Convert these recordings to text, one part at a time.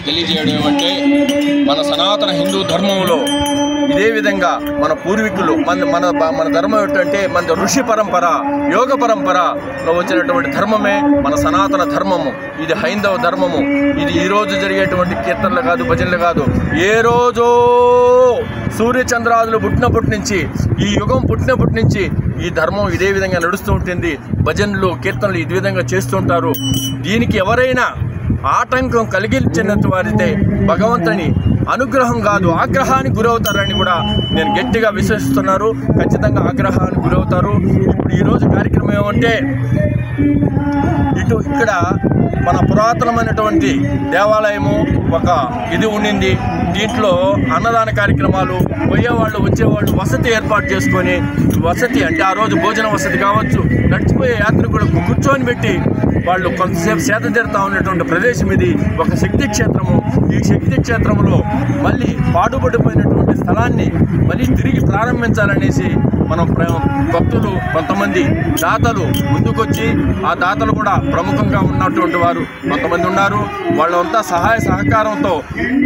తెలియజేయడం ఏమంటే మన సనాతన హిందూ ధర్మంలో ఇదే విధంగా మన పూర్వీకులు మన ధర్మం ఏంటంటే మన ఋషి పరంపర యోగ పరంపరలో వచ్చినటువంటి ధర్మమే మన సనాతన ధర్మము. ఇది హైందవ ధర్మము. ఇది ఈరోజు జరిగేటువంటి కీర్తనలు కాదు, భజనలు కాదు. ఏ రోజో సూర్యచంద్రాదులు పుట్టినప్పటి నుంచి, ఈ యుగం పుట్టినప్పటి నుంచి ఈ ధర్మం ఇదే విధంగా నడుస్తూ ఉంటుంది. భజనలు కీర్తనలు ఈ విధంగా చేస్తుంటారు. దీనికి ఎవరైనా ఆటంకం కలిగించినంత వారితే భగవంతుని అనుగ్రహం కాదు ఆగ్రహానికి గురవుతారని కూడా నేను గట్టిగా విశ్వసిస్తున్నాను. ఖచ్చితంగా ఆగ్రహానికి గురవుతారు. ఇప్పుడు ఈరోజు కార్యక్రమం ఏమంటే ఇక్కడ మన పురాతనమైనటువంటి దేవాలయము ఒక ఇది ఉండింది. దీంట్లో అన్నదాన కార్యక్రమాలు, పోయేవాళ్ళు వచ్చేవాళ్ళు వసతి ఏర్పాటు చేసుకొని, వసతి అంటే ఆ రోజు భోజన వసతి కావచ్చు, నడిచిపోయే యాత్రికులకు కూర్చొని పెట్టి వాళ్ళు కొంతసేపు సేద తీరుతా ఉన్నటువంటి ప్రదేశం ఇది. ఒక శక్తి క్షేత్రము. ఈ శక్తి క్షేత్రంలో మళ్ళీ పాడుపడిపోయినటువంటి స్థలాన్ని మళ్ళీ తిరిగి ప్రారంభించాలనేసి మనం భక్తులు కొంతమంది దాతలు ముందుకొచ్చి, ఆ దాతలు కూడా ప్రముఖంగా ఉన్నటువంటి వారు కొంతమంది ఉన్నారు. వాళ్ళంతా సహాయ సహకారంతో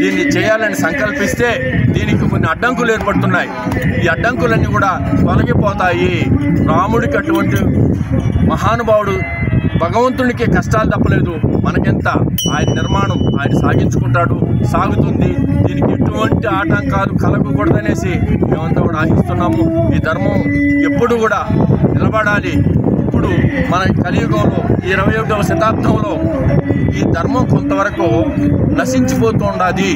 దీన్ని చేయాలని సంకల్పిస్తే దీనికి కొన్ని అడ్డంకులు ఏర్పడుతున్నాయి. ఈ అడ్డంకులన్నీ కూడా తొలగిపోతాయి. రాముడికి అటువంటి మహానుభావుడు భగవంతునికి కష్టాలు తప్పలేదు. మనకెంత ఆయన నిర్మాణం ఆయన సాగించుకుంటాడు, సాగుతుంది. దీనికి ఎటువంటి ఆటంకాలు కలగకూడదనేసి మేమంతా కూడా ఆశిస్తున్నాము. ఈ ధర్మం ఎప్పుడు కూడా నిలబడాలి. ఇప్పుడు మన కలియుగంలో 21వ శతాబ్దంలో ఈ ధర్మం కొంతవరకు నశించిపోతూ ఉన్నది.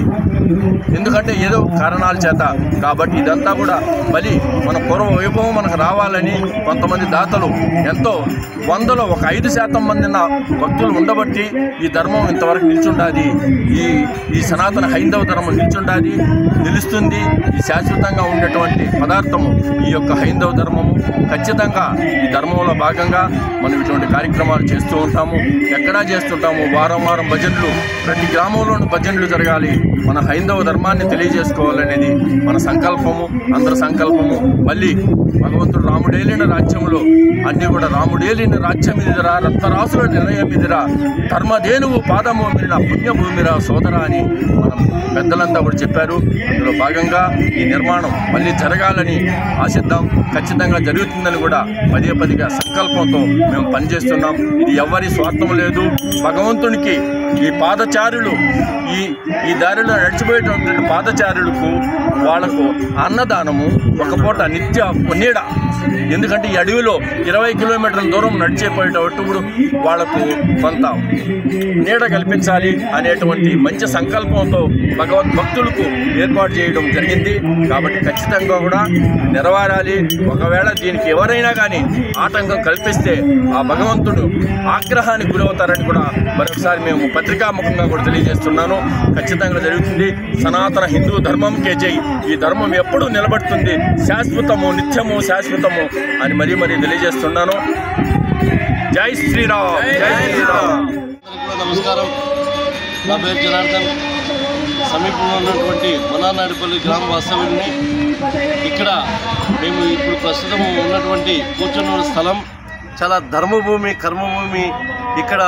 ఎందుకంటే ఏదో కారణాల చేత. కాబట్టి ఇదంతా కూడా మళ్ళీ మన పూర్వ వైభవం మనకు రావాలని కొంతమంది దాతలు ఎంతో 100లో ఒక 5% మంది భక్తులు ఉండబట్టి ఈ ధర్మం ఇంతవరకు నిల్చుండాది. ఈ సనాతన హైందవ ధర్మం నిలుస్తుంది. ఈ శాశ్వతంగా ఉండేటువంటి పదార్థము ఈ యొక్క హైందవ ధర్మము. ఖచ్చితంగా ఈ ధర్మంలో భాగంగా మనం ఇటువంటి కార్యక్రమాలు చేస్తూ ఉంటాము. ఎక్కడా చేస్తుంటాము. వారం వారం భజనలు, ప్రతి గ్రామంలోనూ భజనలు జరగాలి. మన హైందవ ధర్మాన్ని తెలియజేసుకోవాలనేది మన సంకల్పము, అందరి సంకల్పము. మళ్ళీ భగవంతుడు రాముడేలిన రాజ్యంలో అన్నీ కూడా రాముడేలిన రాజ్యం ఇదిరా, రక్తరాసుల నిలయం ఇదిరా, ధర్మధేనువు పాదము మీరిన పుణ్యభూమిరా సోదరా అని మనం పెద్దలంతా కూడా చెప్పారు. అందులో భాగంగా ఈ నిర్మాణం మళ్ళీ జరగాలని ఆశిద్దాం. ఖచ్చితంగా జరుగుతుందని కూడా పదేపదిగా సంకల్పంతో మేము పనిచేస్తున్నాం. ఇది ఎవరి స్వార్థం లేదు. భగవంతునికి ఈ పాదచారులు ఈ దారిలో నడిచిపోయేటువంటి పాదచారులకు వాళ్లకు అన్నదానము, ఒక పూట నిత్య నీడ. ఎందుకంటే ఈ అడవిలో 20 కిలోమీటర్ల దూరం నడిచేపోయేటప్పుడు వాళ్లకు కొంత నీడ కల్పించాలి అనేటువంటి మంచి సంకల్పంతో భగవద్భక్తులకు ఏర్పాటు చేయడం జరిగింది. కాబట్టి ఖచ్చితంగా కూడా నెరవేరాలి. ఒకవేళ దీనికి ఎవరైనా కానీ ఆటంకం కల్పిస్తే ఆ భగవంతుడు ఆగ్రహానికి గురవుతారని కూడా మరొకసారి మేము పత్రికాముఖంగా కూడా తెలియజేస్తున్నాను. ఖచ్చితంగా జరుగుతుంది. సనాతన హిందూ ధర్మంకే జై. ఈ ధర్మం ఎప్పుడూ నిలబడుతుంది. శాశ్వతము, నిత్యము, శాశ్వతము అని మరీ తెలియజేస్తున్నాను. జై శ్రీరామ్, జై శ్రీరామ్. నమస్కారం. నా పేరు జనార్దన్. సమీపంలో ఉన్నటువంటి మనానాడిపల్లి గ్రామ వాస్తవ్యుడిని. ఇక్కడ మేము ఇప్పుడు ప్రస్తుతం ఉన్నటువంటి కూర్చున్న స్థలం చాలా ధర్మభూమి, కర్మభూమి. ఇక్కడ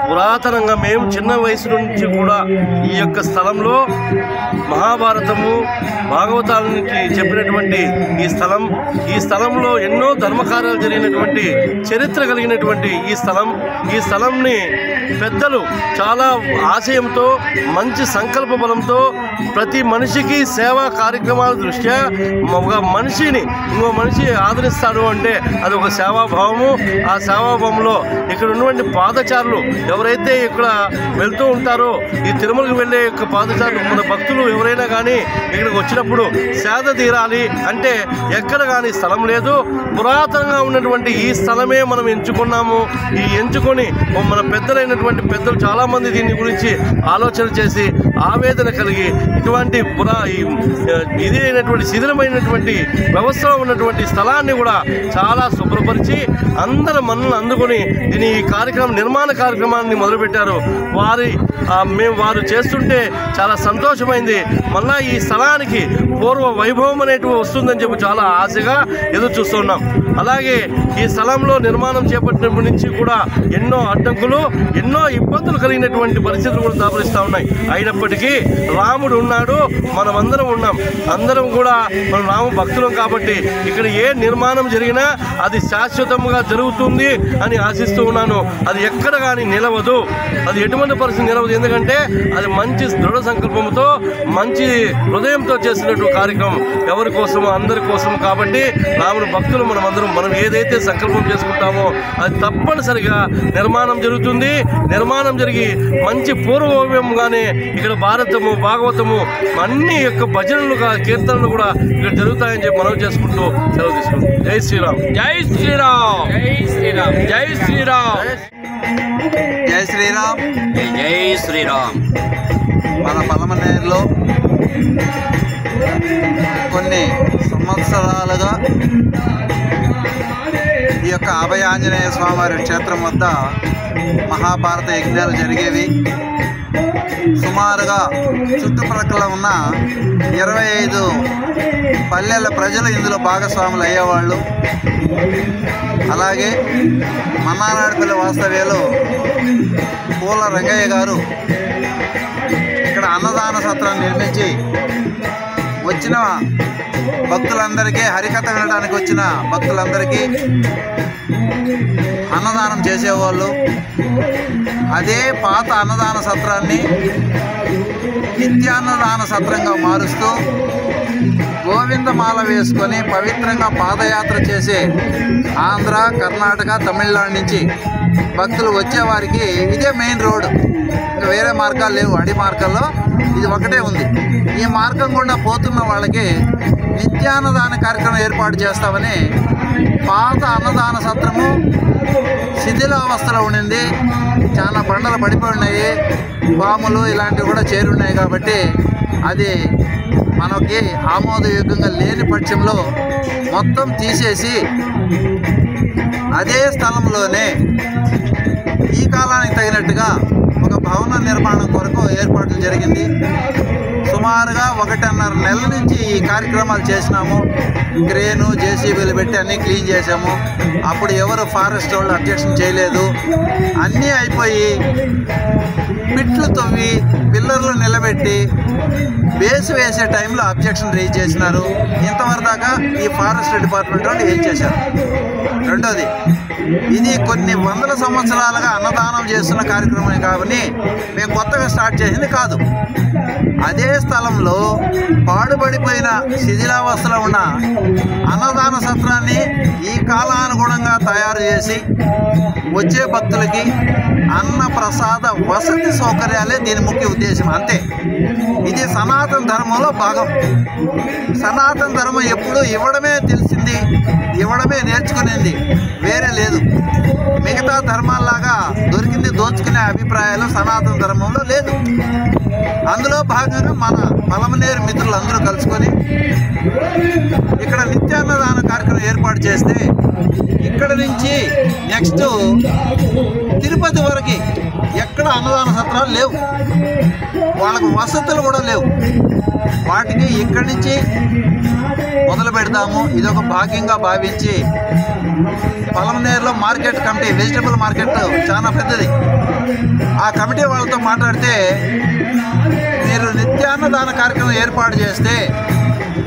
పురాతనంగా మేము చిన్న వయసు నుంచి కూడా ఈ యొక్క స్థలంలో మహాభారతము, భాగవతాల నుంచి చెప్పినటువంటి ఈ స్థలంలో ఎన్నో ధర్మకార్యాలు జరిగినటువంటి చరిత్ర కలిగినటువంటి ఈ స్థలంని పెద్దలు చాలా ఆశయంతో మంచి సంకల్ప బలంతో ప్రతి మనిషికి సేవా కార్యక్రమాల దృష్ట్యా ఒక మనిషిని ఇంకో మనిషి ఆదరిస్తాడు అంటే అది ఒక సేవాభావము. ఆ సేవాభావంలో ఇక్కడ ఉన్నటువంటి పాదచారులు ఎవరైతే ఇక్కడ వెళ్తూ ఉంటారో ఈ తిరుమలకు వెళ్ళే యొక్క పాదచారులు మన భక్తులు ఎవరైనా కానీ ఇక్కడికి వచ్చినప్పుడు సేద తీరాలి అంటే ఎక్కడ కానీ స్థలం లేదు. పురాతనంగా ఉన్నటువంటి ఈ స్థలమే మనం ఎంచుకున్నాము. ఈ ఎంచుకొని మన పెద్దలైనటువంటి పెద్దలు చాలామంది దీని గురించి ఆలోచన చేసి ఆవేదన కలిగి ఇటువంటి ఇది అయినటువంటి శిథిలమైనటువంటి వ్యవస్థలో ఉన్నటువంటి స్థలాన్ని కూడా చాలా శుభ్రపరిచి అందరూ మనల్ని అందుకొని దీని ఈ నిర్మాణ కార్యక్రమాన్ని మొదలుపెట్టారు. వారు చేస్తుంటే చాలా సంతోషమైంది. మళ్ళా ఈ స్థలానికి పూర్వ వైభవం అనేటివి వస్తుందని చెప్పి చాలా ఆశగా ఎదురు చూస్తున్నాం. అలాగే ఈ స్థలంలో నిర్మాణం చేపట్టినప్పటి నుంచి కూడా ఎన్నో అడ్డంకులు ఎన్నో ఇబ్బందులు కలిగినటువంటి పరిస్థితులు కూడా దాపరిస్తూ ఉన్నాయి. అయినప్పటికీ రాముడు ఉన్నాడు, మనమందరం ఉన్నాం. అందరం కూడా మనం రాము భక్తులం కాబట్టి ఇక్కడ ఏ నిర్మాణం జరిగినా అది శాశ్వతంగా జరుగుతుంది అని ఆశిస్తూ ఉన్నాను. అది ఎక్కడ కానీ నిలవదు, అది ఎటువంటి పరిస్థితి నిలవదు. ఎందుకంటే అది మంచి దృఢ సంకల్పంతో మంచి హృదయంతో చేసినటువంటి కార్యక్రమం ఎవరి కోసమో అందరి కోసం కాబట్టి రాముడు భక్తులు మనం ఏదైతే సంకల్పం చేసుకుంటామో అది తప్పనిసరిగా నిర్మాణం జరుగుతుంది. నిర్మాణం జరిగి మంచి పూర్వవైభవంగానే ఇక్కడ భారతము భాగవతము అన్ని యొక్క భజనలు కీర్తనలు కూడా ఇక్కడ జరుగుతాయని చెప్పి మనం చేసుకుంటూ సెలవు తీసుకుంటాం. జై శ్రీరామ్. జై శ్రీరామ్. జై శ్రీరామ్. జై శ్రీరామ్. జై శ్రీరామ్. జై శ్రీరామ్. మన పలమనేరులో కొన్ని సంవత్సరాలుగా ఈ యొక్క అభయ ఆంజనేయ స్వామివారి క్షేత్రం వద్ద మహాభారత యజ్ఞాలు జరిగేవి. సుమారుగా చుట్టుప్రక్కల ఉన్న 25 పల్లెల ప్రజలు ఇందులో భాగస్వాములు అయ్యేవాళ్ళు. అలాగే మన్నానాడిపల్లి వాస్తవ్యాలు పూల రంగయ్య గారు ఇక్కడ అన్నదాన సత్రాన్ని నిర్మించి వచ్చిన భక్తులందరికీ హరికథ వినడానికి వచ్చిన భక్తులందరికీ అన్నదానం చేసేవాళ్ళు. అదే పాత అన్నదాన సత్రాన్ని నిత్యాన్నదాన సత్రంగా మారుస్తూ గోవిందమాల వేసుకొని పవిత్రంగా పాదయాత్ర చేసే ఆంధ్ర, కర్ణాటక, తమిళనాడు నుంచి భక్తులు వచ్చేవారికి ఇదే మెయిన్ రోడ్డు. ఇంకా వేరే మార్గాలు లేవు. అడి మార్గాల్లో ఇది ఒకటే ఉంది. ఈ మార్గం గుండా పోతున్న వాళ్ళకి నిత్యాన్నదాన కార్యక్రమం ఏర్పాటు చేస్తామని పాత అన్నదాన సత్రము శిథిలావస్థలో ఉండింది. చాలా బండలు పడిపోయి ఉన్నాయి, పాములు ఇలాంటివి కూడా చేరున్నాయి. కాబట్టి అది మనకి ఆమోదయోగ్యంగా లేని పక్షంలో మొత్తం తీసేసి అదే స్థలంలోనే ఈ కాలానికి తగినట్టుగా ఒక భవన నిర్మాణం కొరకు ఏర్పాట్లు జరిగింది. సుమారుగా 1.5 నెలల నుంచి ఈ కార్యక్రమాలు చేసినాము. క్రేను, జేసీబీలు పెట్టి అన్నీ క్లీన్ చేసాము. అప్పుడు ఎవరు ఫారెస్ట్ వాళ్ళు అబ్జెక్షన్ చేయలేదు. అన్నీ అయిపోయి పిట్లు తవ్వి పిల్లర్లు నిలబెట్టి బేస్ వేసే టైంలో అబ్జెక్షన్ రేజ్ చేసినారు. ఇంతవరకు దాకా ఈ ఫారెస్ట్ డిపార్ట్మెంట్ వాళ్ళు ఏం చేశారు? రెండోది, ఇది కొన్ని వందల సంవత్సరాలుగా అన్నదానం చేస్తున్న కార్యక్రమం కాబట్టి మేము కొత్తగా స్టార్ట్ చేసింది కాదు. అదే స్థలంలో పాడుపడిపోయిన శిథిలావస్థలో ఉన్న అన్నదాన సత్రాన్ని ఈ కాలానుగుణంగా తయారు చేసి వచ్చే భక్తులకి అన్న ప్రసాద వసతి సౌకర్యాలే దీని ముఖ్య ఉద్దేశం. అంతే. ఇది సనాతన ధర్మంలో భాగం. సనాతన ధర్మం ఎప్పుడు ఇవ్వడమే తెలిసింది, ఇవ్వడమే నేర్చుకునేది, వేరే లేదు. మిగతా ధర్మాల్లాగా దొరికింది దోచుకునే అభిప్రాయాలు సనాతన ధర్మంలో లేదు. అందులో భాగంగా మన పలమనేరు మిత్రులు అందరూ కలుసుకొని ఇక్కడ నిత్యాన్నదాన కార్యక్రమం ఏర్పాటు చేస్తే ఇక్కడ నుంచి నెక్స్ట్ తిరుపతి వరకు ఎక్కడ అన్నదాన సత్రాలు లేవు, వాళ్ళకు వసతులు కూడా లేవు. వాటికి ఇక్కడి నుంచి మొదలు పెడతాము. ఇదొక భాగ్యంగా భావించి పలమనేరులో మార్కెట్ కమిటీ, వెజిటబుల్ మార్కెట్ చాలా పెద్దది. ఆ కమిటీ వాళ్ళతో మాట్లాడితే మీరు నిత్యాన్నదాన కార్యక్రమం ఏర్పాటు చేస్తే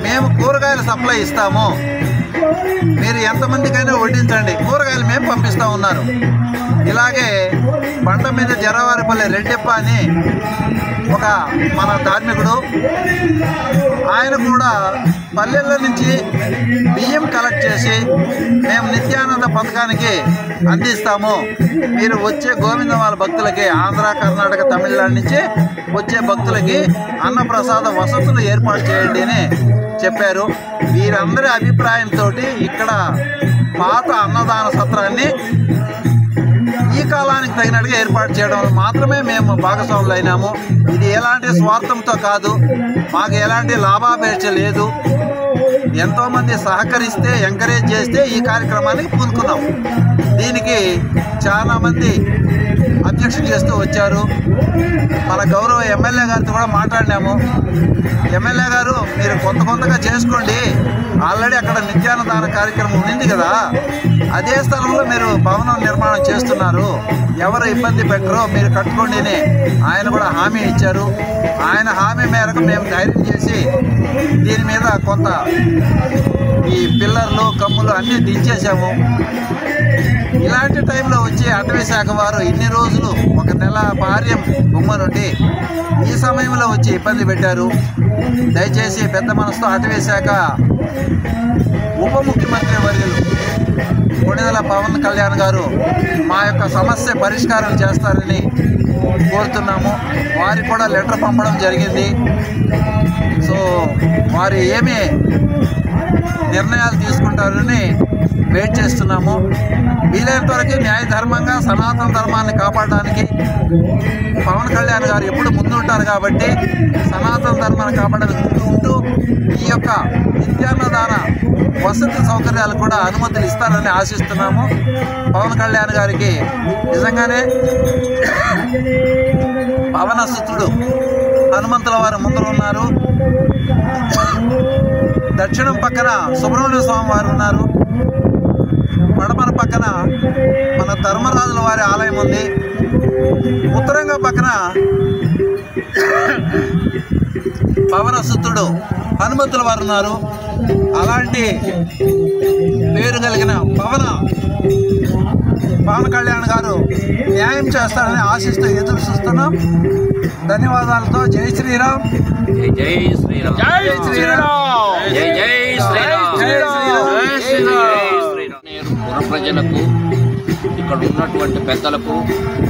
మేము కూరగాయల సప్లై ఇస్తాము, మీరు ఎంతమందికైనా వడ్డించండి, కూరగాయలు మేము పంపిస్తూ ఉన్నారు. ఇలాగే బండ మీద జరవారిపల్లి రెడ్డెప్ప అని ఒక మన ధార్మికుడు, ఆయన కూడా పల్లెల నుంచి బియ్యం కలెక్ట్ చేసి మేము నిత్యానంద పథకానికి అందిస్తాము, మీరు వచ్చే గోవిందమాల భక్తులకి ఆంధ్ర, కర్ణాటక, తమిళనాడు నుంచి వచ్చే భక్తులకి అన్నప్రసాద వసతులు ఏర్పాటు చేయండి అని చెప్పారు. వీరందరి అభిప్రాయంతో ఇక్కడ పాత అన్నదాన సత్రాన్ని ఈ కాలానికి తగినట్టుగా ఏర్పాటు చేయడం మాత్రమే మేము భాగస్వాములు అయినాము. ఇది ఎలాంటి స్వార్థంతో కాదు, మాకు ఎలాంటి లాభాపేక్ష లేదు. ఎంతోమంది సహకరిస్తే, ఎంకరేజ్ చేస్తే ఈ కార్యక్రమానికి పూనుకున్నాం. దీనికి చాలామంది అబ్జెక్షన్ చేస్తూ వచ్చారు. మన గౌరవ ఎమ్మెల్యే గారితో కూడా మాట్లాడినాము. ఎమ్మెల్యే గారు, మీరు కొంతగా చేసుకోండి, ఆల్రెడీ అక్కడ నిత్యాన్నదాన కార్యక్రమం ఉంది కదా, అదే స్థలంలో మీరు భవనం నిర్మాణం చేస్తున్నారు, ఎవరు ఇబ్బంది పెట్టరో మీరు కట్టుకోండి అని ఆయన కూడా హామీ ఇచ్చారు. ఆయన హామీ మేరకు మేము ధైర్యం చేసి దీని మీద కొంత ఈ పిల్లర్లు, కమ్ములు అన్నీ దించేసాము. ఇలాంటి టైంలో వచ్చి అటవీ శాఖ వారు ఇన్ని రోజులు, ఒక నెల భార్యం బొమ్మ నుండి ఈ సమయంలో వచ్చి ఇబ్బంది పెట్టారు. దయచేసి పెద్ద మనసుతో అటవీ శాఖ ఉప ముఖ్యమంత్రి వర్యులు కొణిదెల పవన్ కళ్యాణ్ గారు మా యొక్క సమస్య పరిష్కారం చేస్తారని కోరుతున్నాము. వారికి కూడా లెటర్ పంపడం జరిగింది. సో వారు ఏమి నిర్ణయాలు తీసుకుంటారని వెయిట్ చేస్తున్నాము. వీలైనంత వరకు న్యాయధర్మంగా సనాతన ధర్మాన్ని కాపాడడానికి పవన్ కళ్యాణ్ గారు ఎప్పుడు ముందుంటారు కాబట్టి సనాతన ధర్మాన్ని కాపాడడానికి ముందు ఈ యొక్క నిత్యాన్నదాన వసతి సౌకర్యాలు కూడా అనుమతులు ఇస్తారని ఆశిస్తున్నాము. పవన్ కళ్యాణ్ గారికి నిజంగానే పవనసుతుడు హనుమంతుల వారు ముందర ఉన్నారు. దక్షిణం పక్కన సుబ్రహ్మణ్య స్వామి వారు ఉన్నారు. పడమర పక్కన మన ధర్మరాజుల వారి ఆలయం ఉంది. ఉత్తరంగా పక్కన పవనసుతుడు హనుమంతుల వారు ఉన్నారు. అలాంటి పేరు కలిగిన పవన్ కళ్యాణ్ గారు న్యాయం చేస్తారని ఆశిస్తూ ఎదురు చూస్తున్నాం. ధన్యవాదాలతో జై శ్రీరామ్, జై శ్రీరామ్, జై శ్రీరామ్, జై జై శ్రీరామ్, జై శ్రీరామ్, జై శ్రీరామ్. పుర ప్రజలకు, ఇక్కడ ఉన్నటువంటి పెద్దలకు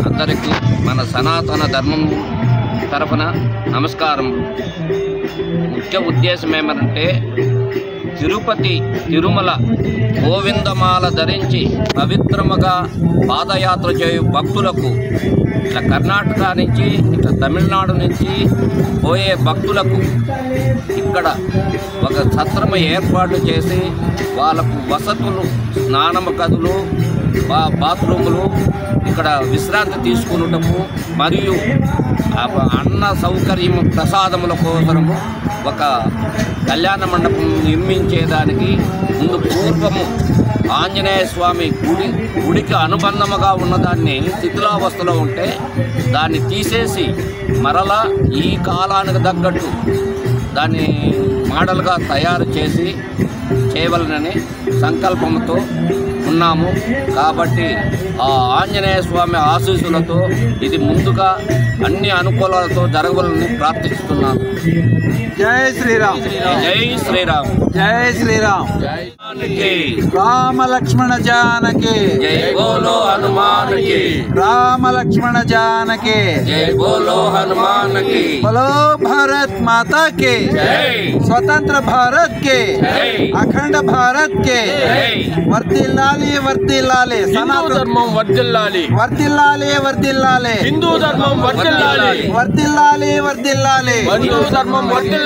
అందరికీ మన సనాతన ధర్మం తరఫున నమస్కారం. ముఖ్య ఉద్దేశం ఏమంటే తిరుపతి, తిరుమల గోవిందమాల ధరించి పవిత్రముగా పాదయాత్ర చేయు భక్తులకు, ఇట్లా కర్ణాటక నుంచి, ఇట్లా తమిళనాడు నుంచి పోయే భక్తులకు ఇక్కడ ఒక సత్రము ఏర్పాటు చేసి వాళ్ళకు వసతులు, స్నానము గదులు, బాత్రూములు, ఇక్కడ విశ్రాంతి తీసుకున్నటము మరియు అన్న సౌకర్యం, ప్రసాదముల కోసము ఒక కళ్యాణ మండపం నిర్మించేదానికి ముందు పూర్వము ఆంజనేయ స్వామి గుడికి అనుబంధముగా ఉన్నదాన్ని శిథిలావస్థలో ఉంటే దాన్ని తీసేసి మరలా ఈ కాలానికి తగ్గట్టు దాన్ని మోడల్గా తయారు చేసి చేయవలనని సంకల్పంతో ఉన్నాము. కాబట్టి ఆ ఆంజనేయ స్వామి ఆశీస్సులతో ఇది ముందుగా అన్ని అనుకూలాలతో జరగవాలని ప్రార్థిస్తున్నాను. జై శ్రీరామ్, జై శ్రీరామ్, జై శ్రీరామ్, జై రామ లక్ష్మణ జానకి, జై బోలో హనుమాన్ కి, రామ లక్ష్మణ జానకి, జై బోలో హనుమాన్ కి, बोलो भारत माता के జై, स्वतंत्र भारत के, జై, अखंड भारत के, జై. वर्दिल्लाली वर्दिल्लाली, హిందూ ధర్మం వర్ధిల్లాలి, वर्दिल्लाली वर्दिल्लाली, హిందూ ధర్మం వర్ధిల్లాలి, वर्दिल्लाली वर्दिल्लाली, హిందూ ధర్మం వర్ధిల్లాలి.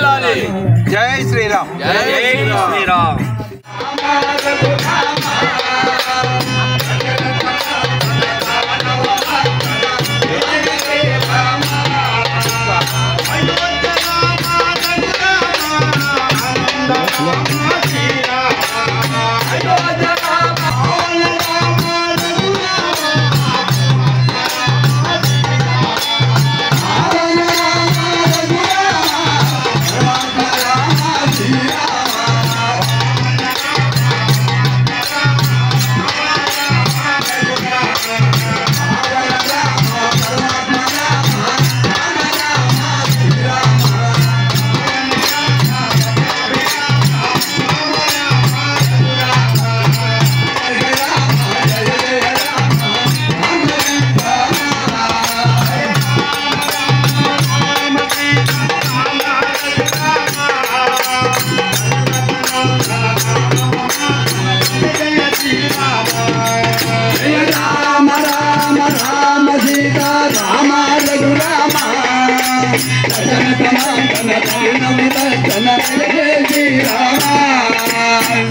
जय श्री राम, జై శ్రీరామ్.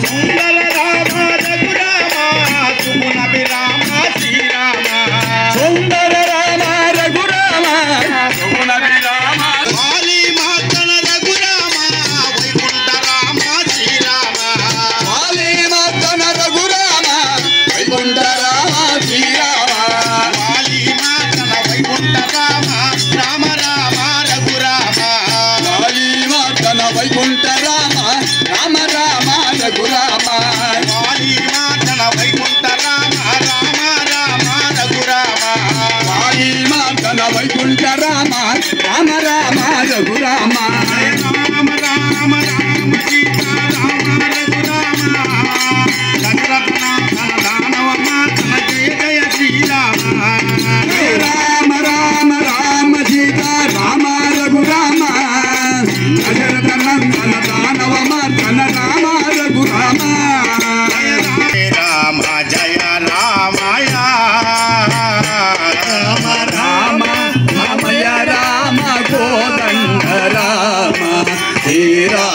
సుందర రామ రఘురామ సుగుణభిరామ శ్రీరామ సుందర రామ రఘురామ సుగుణభిరామ వాలి మాతన రఘురామ వైకుంఠ రామ శ్రీరామ వాలి మాతన రఘురామ వైకుంఠ రామ శ్రీరామ వాలి మాతన వైకుంఠ రామ రామ రామ రఘురామ వాలి మాతన వైకుంఠ రామ రామ రామ రఘురామ వాలి మాతన వైకుంఠ రామ రామ రామ రఘురామ వాలి మాతన వైకుంఠ రామ రామ రామ రఘురామ రామ రామ రామ సీతా రామ రఘురామ దశరథ దానవ మాతన జయ జయ శ్రీరామ రామ రామ రామ సీతా రామ రఘురామ దశరథ నందన దానవ మాతన రామ రఘురామ రామ జయ రామయ రామ రామ రామయ రామ కోదండ రామ శ్రీరామ